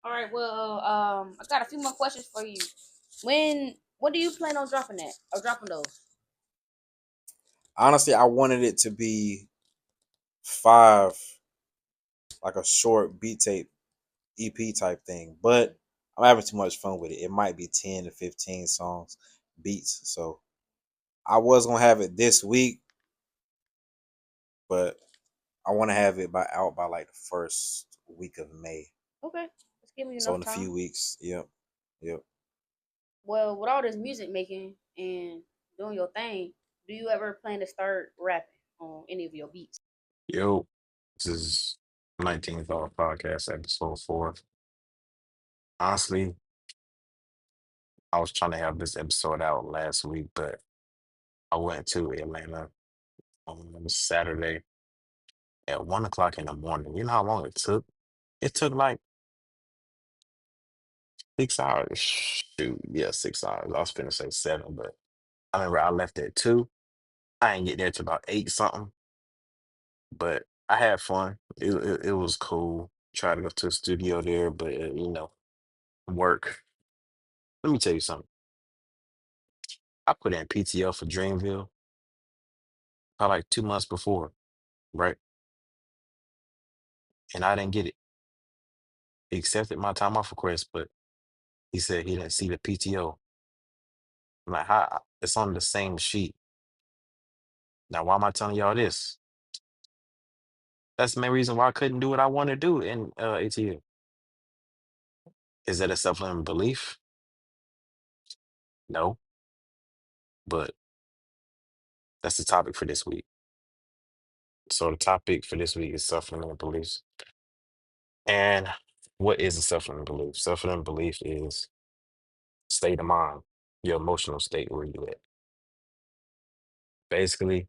All right. Well, I got a few more questions for you. What do you plan on dropping that or dropping those? Honestly, I wanted it to be five, like a short beat tape EP type thing, but I'm having too much fun with it. It might be 10 to 15 songs, beats. So I was gonna have it this week, but I want to have it out by like the first week of May. Okay, let's give me So enough in a time. few weeks, yep, yep. Well, with all this music making and doing your thing, do you ever plan to start rapping on any of your beats? Yo, this is 19th Thought Podcast, episode 4. Honestly, I was trying to have this episode out last week, but I went to Atlanta on Saturday at 1 o'clock in the morning. You know how long it took? It took like 6 hours. Shoot, yeah, 6 hours. I was finna say 7, but I remember I left at 2. I didn't get there till about 8 something, but I had fun. It was cool. Tried to go to the studio there, but work. Let me tell you something. I put in PTO for Dreamville probably like 2 months before, right? And I didn't get it. He accepted my time off request, but he said he didn't see the PTO. I'm like, how? It's on the same sheet. Now, why am I telling y'all this? That's the main reason why I couldn't do what I want to do in ATL. Is that a self-limiting belief? No, but that's the topic for this week. So the topic for this week is self-limiting beliefs. And what is a self-limiting belief? Self-limiting belief is state of mind, your emotional state where you at. Basically,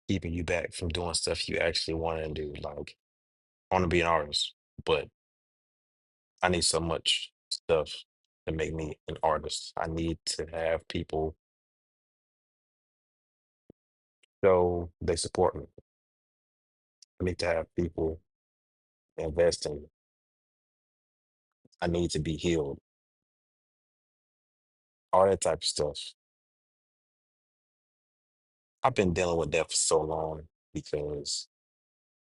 keeping you back from doing stuff you actually want to do. Like, I want to be an artist, but I need so much stuff to make me an artist. I need to have people show they support me. I need to have people invest in me. I need to be healed. All that type of stuff. I've been dealing with that for so long because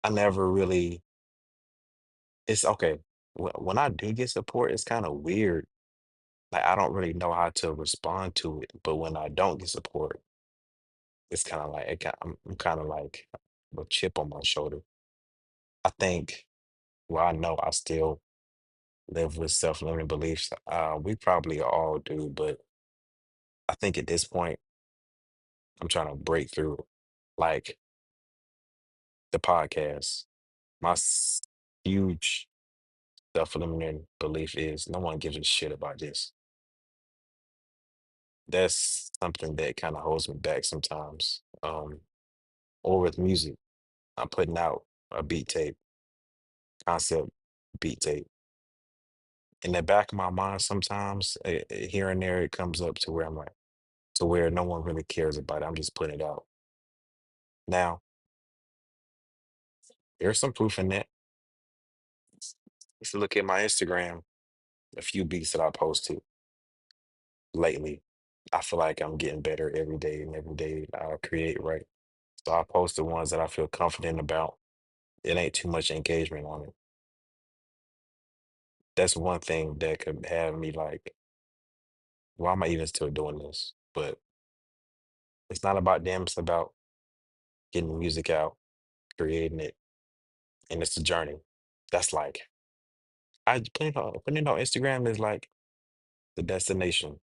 I never really. It's okay. When I do get support, it's kind of weird. Like I don't really know how to respond to it. But when I don't get support, it's kind of like I'm kind of like a chip on my shoulder. I think, well, I know I still live with self-limiting beliefs. We probably all do, but I think at this point, I'm trying to break through. Like the podcast, my huge self-limiting belief is no one gives a shit about this. That's something that kind of holds me back sometimes. Or with music, I'm putting out a beat tape, concept beat tape. In the back of my mind, sometimes here and there, it comes up to where I'm like, to where no one really cares about it. I'm just putting it out. Now, there's some proof in that. If you look at my Instagram, a few beats that I posted lately, I feel like I'm getting better every day, and every day I create right. So I post the ones that I feel confident about. It ain't too much engagement on it. That's one thing that could have me like, why am I even still doing this? But it's not about them, it's about getting the music out, creating it, and it's a journey. That's like putting it on Instagram is like the destination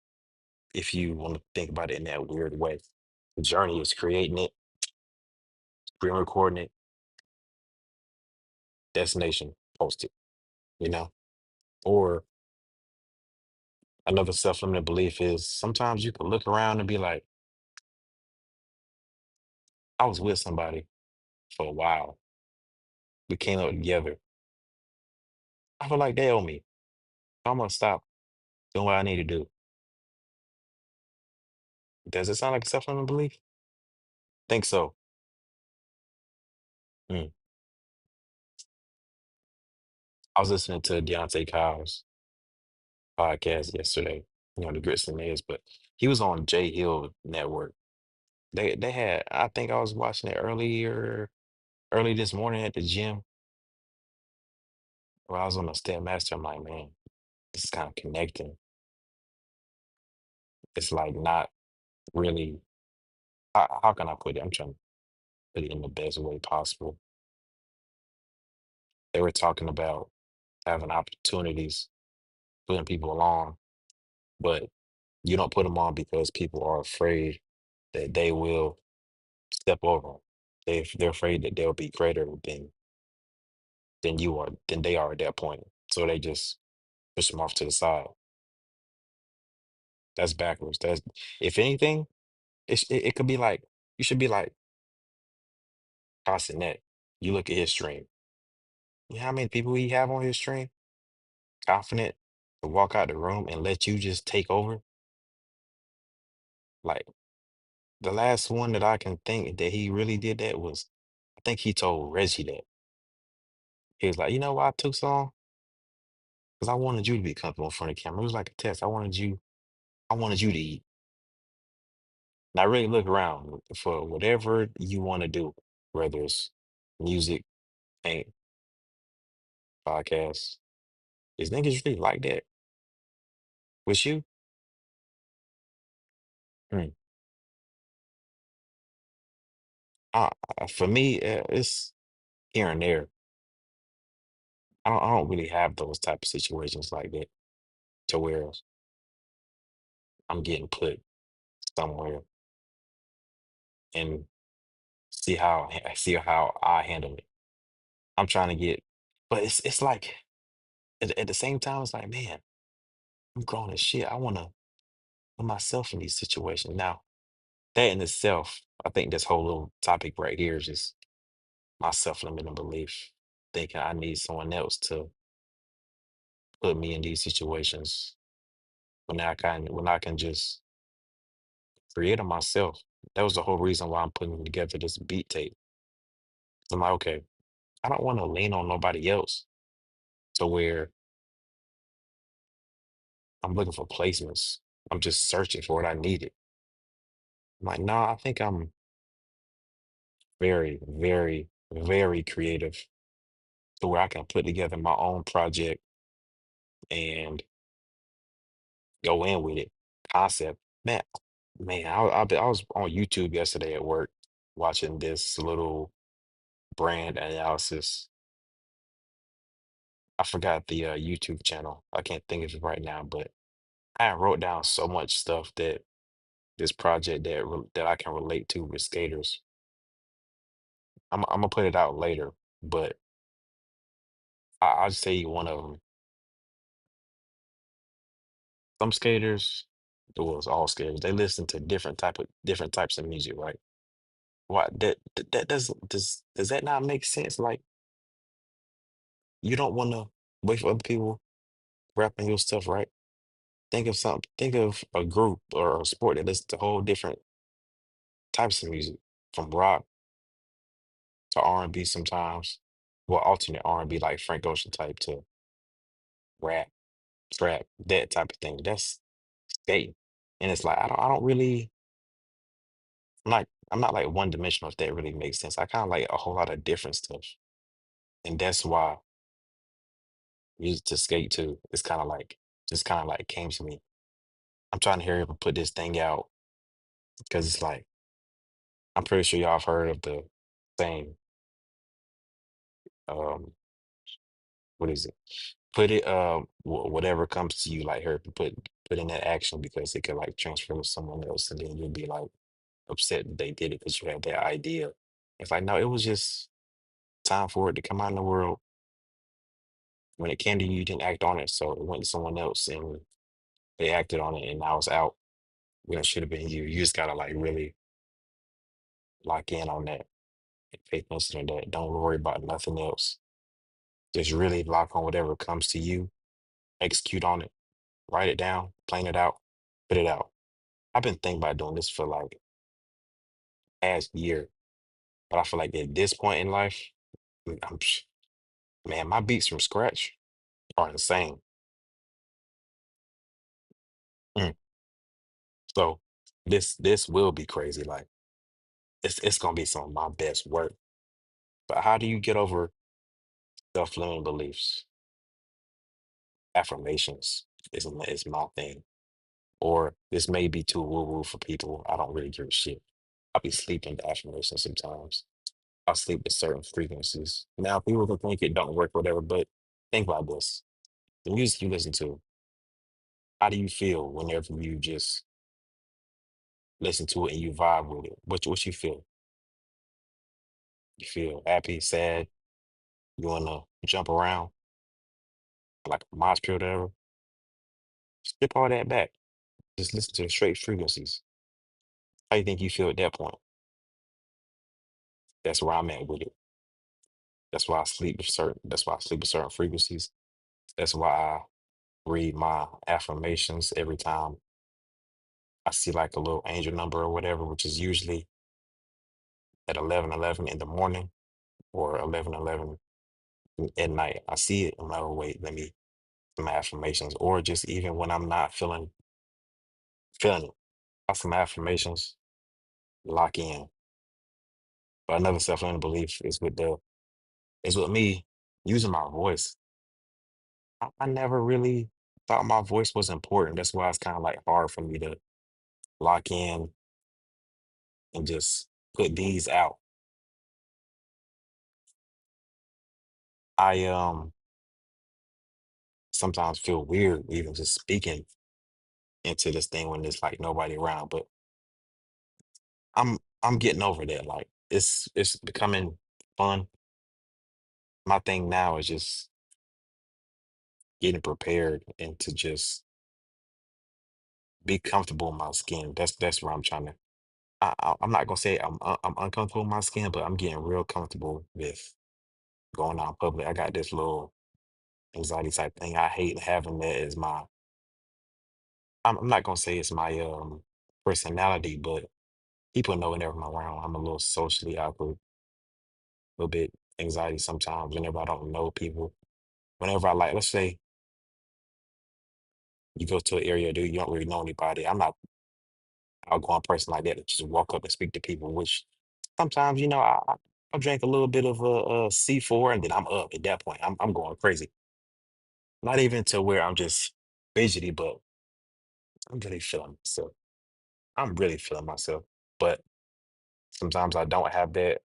if you want to think about it in that weird way. The journey is creating it, screen recording it, destination, post it, you know? Or another self-limiting belief is sometimes you can look around and be like, I was with somebody for a while. We came up together. I feel like they owe me. I'm gonna stop doing what I need to do. Does it sound like a self-limiting belief? Think so. Mm. I was listening to Deontay Kyle's podcast yesterday, the Grits and Eggs, but he was on Jay Hill Network. They had, I think I was watching it early this morning at the gym where I was on the Stairmaster. I'm like, man, this is kind of connecting. It's like not really, how can I put it? I'm trying to put it in the best way possible. They were talking about having opportunities, putting people on, but you don't put them on because people are afraid that they will step over 'em. They're afraid that they'll be greater than they are at that point. So they just push them off to the side. That's backwards. That's if anything, it could be like you should be like Cassinet. You look at his stream. You know how many people he have on his stream? Confident to walk out the room and let you just take over. Like the last one that I can think that he really did that was, I think he told Reggie that. He was like, you know why I took so long? Because I wanted you to be comfortable in front of the camera. It was like a test. I wanted you to eat. And I really look around for whatever you want to do, whether it's music, paint, podcasts. Is niggas really like that with you? Hmm. Uh, for me, it's here and there. I don't really have those type of situations like that to where I'm getting put somewhere and see how I handle it. I'm trying to get, but it's like at the same time, it's like, man, I'm grown as shit. I want to put myself in these situations now. That in itself, I think this whole little topic right here is just my self-limiting belief, thinking I need someone else to put me in these situations when I can just create them myself. That was the whole reason why I'm putting together this beat tape. I'm like, okay, I don't want to lean on nobody else to where I'm looking for placements. I'm just searching for what I needed. I'm like, nah, I think I'm very, very, very creative to where I can put together my own project and go in with it. Concept. Man, I was on YouTube yesterday at work watching this little brand analysis. I forgot the YouTube channel. I can't think of it right now, but I wrote down so much stuff that this project that I can relate to with skaters. I'm gonna put it out later, but I'll just say one of them. Some skaters, well, it's all skaters. They listen to different types of music, right? Why that does that not make sense? Like you don't want to wait for other people rapping your stuff, right? Think of something. Think of a group or a sport that listens to whole different types of music, from rock to R&B sometimes. Well, alternate R&B like Frank Ocean type to rap, trap, that type of thing. That's skating. And it's like I don't really I'm not like one dimensional if that really makes sense. I kind of like a whole lot of different stuff. And that's why music to skate too. It's kind of like just kind of like came to me. I'm trying to hurry up and put this thing out because it's like I'm pretty sure y'all have heard of the saying, um, what is it? Put it whatever comes to you, like her put in that action because it could like transfer to someone else and then you'll be like upset that they did it because you had that idea. It's like no, it was just time for it to come out in the world. When it came to you, you didn't act on it, so it went to someone else and they acted on it and now it's out when it should have been you. You just gotta like really lock in on that and pay attention to that. Don't worry about nothing else. Just really lock on whatever comes to you, execute on it, write it down, plan it out, put it out. I've been thinking about doing this for like past year, but I feel like at this point in life, I'm, man, my beats from scratch. are insane. Mm. So this will be crazy. Like it's gonna be some of my best work. But how do you get over self-limiting beliefs? Affirmations is my thing. Or this may be too woo-woo for people. I don't really give a shit. I'll be sleeping to affirmations sometimes. I'll sleep with certain frequencies. Now people can think it don't work, whatever, but think about this. The music you listen to, how do you feel whenever you just listen to it and you vibe with it? What you feel? You feel happy, sad, you wanna jump around like a mosh pit or whatever? Strip all that back. Just listen to the straight frequencies. How you think you feel at that point? That's where I'm at with it. That's why I sleep with certain frequencies. That's why I read my affirmations every time I see like a little angel number or whatever, which is usually at 11:11 in the morning or 11:11 at night. I see it. I'm like, oh wait, let me do my affirmations. Or just even when I'm not feeling it. Some affirmations, lock in. But another self-limiting belief is with me using my voice. I never really thought my voice was important. That's why it's kind of like hard for me to lock in and just put these out. I sometimes feel weird even just speaking into this thing when there's like nobody around, but I'm getting over that. Like it's becoming fun. My thing now is just getting prepared and to just be comfortable in my skin. That's where I'm trying to. I'm not gonna say I'm uncomfortable in my skin, but I'm getting real comfortable with going out in public. I got this little anxiety type thing. I hate having that as my. I'm not gonna say it's my personality, but people know whenever I'm around. I'm a little socially awkward, a little bit anxiety sometimes. Whenever I don't know people, whenever I like, let's say you go to an area, dude, you don't really know anybody. I'm not outgoing person like that to just walk up and speak to people. Which sometimes, I'll drink a little bit of a C4 and then I'm up at that point. I'm going crazy. Not even to where I'm just fidgety, but I'm really feeling myself. I'm really feeling myself. But sometimes I don't have that.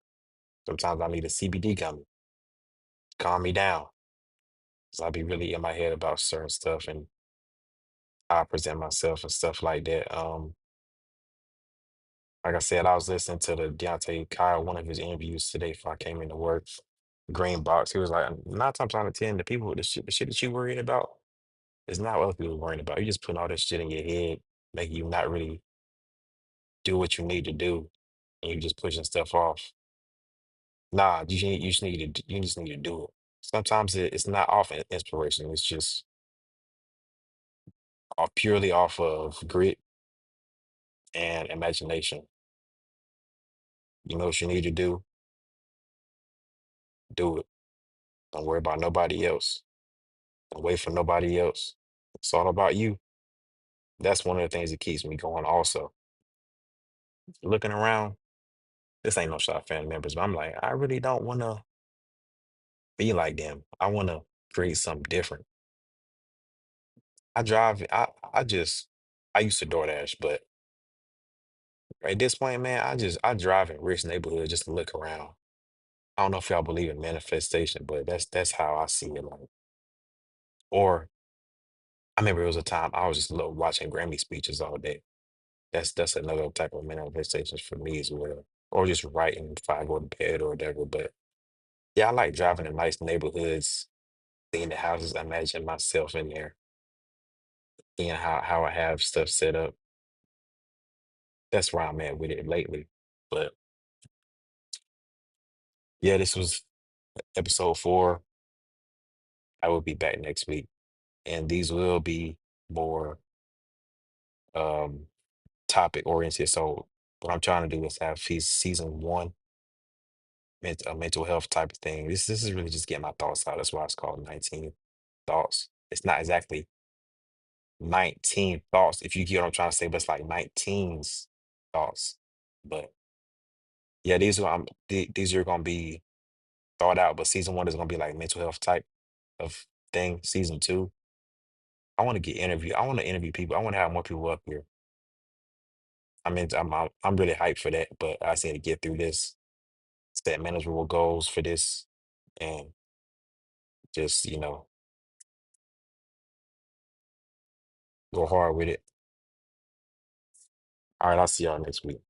Sometimes I need a CBD gummy, calm me down. So I'll be really in my head about certain stuff and how I present myself and stuff like that. Like I said, I was listening to the Deontay Kyle, one of his interviews today before I came into work. Green box. He was like, nine times out of ten, the people the shit that you worried about is not what other people worrying about. You're just putting all this shit in your head, making you not really do what you need to do, and you just pushing stuff off. Nah, you just need to do it. Sometimes it's not off inspiration. It's just purely off of grit and imagination. You know what you need to do it. Don't worry about nobody else. Don't wait for nobody else. It's all about you. That's one of the things that keeps me going. Also, looking around, this ain't no shot family members, but I'm like, I really don't want to be like them. I want to create something different. I drive. I used to DoorDash, but at this point, man, I drive in rich neighborhoods just to look around. I don't know if y'all believe in manifestation, but that's how I see it. Like, or I remember it was a time I was just watching Grammy speeches all day. That's another type of manifestations for me as well. Or just writing if I go to bed or whatever. But yeah, I like driving in nice neighborhoods, seeing the houses, I imagine myself in there, seeing how I have stuff set up. That's where I'm at with it lately. But yeah, this was episode 4. I will be back next week. And these will be more um topic oriented. So what I'm trying to do is have season 1, a mental health type of thing. This is really just getting my thoughts out. That's why it's called 19. thoughts. It's not exactly 19 thoughts, if you get what I'm trying to say, but it's like 19's thoughts. But yeah, these are gonna be thought out, but season one is gonna be like mental health type of thing. Season two, I want to get interview. I want to interview people. I want to have more people up here. I mean, I'm really hyped for that, but I just need to get through this, set manageable goals for this, and just go hard with it. All right, I'll see y'all next week.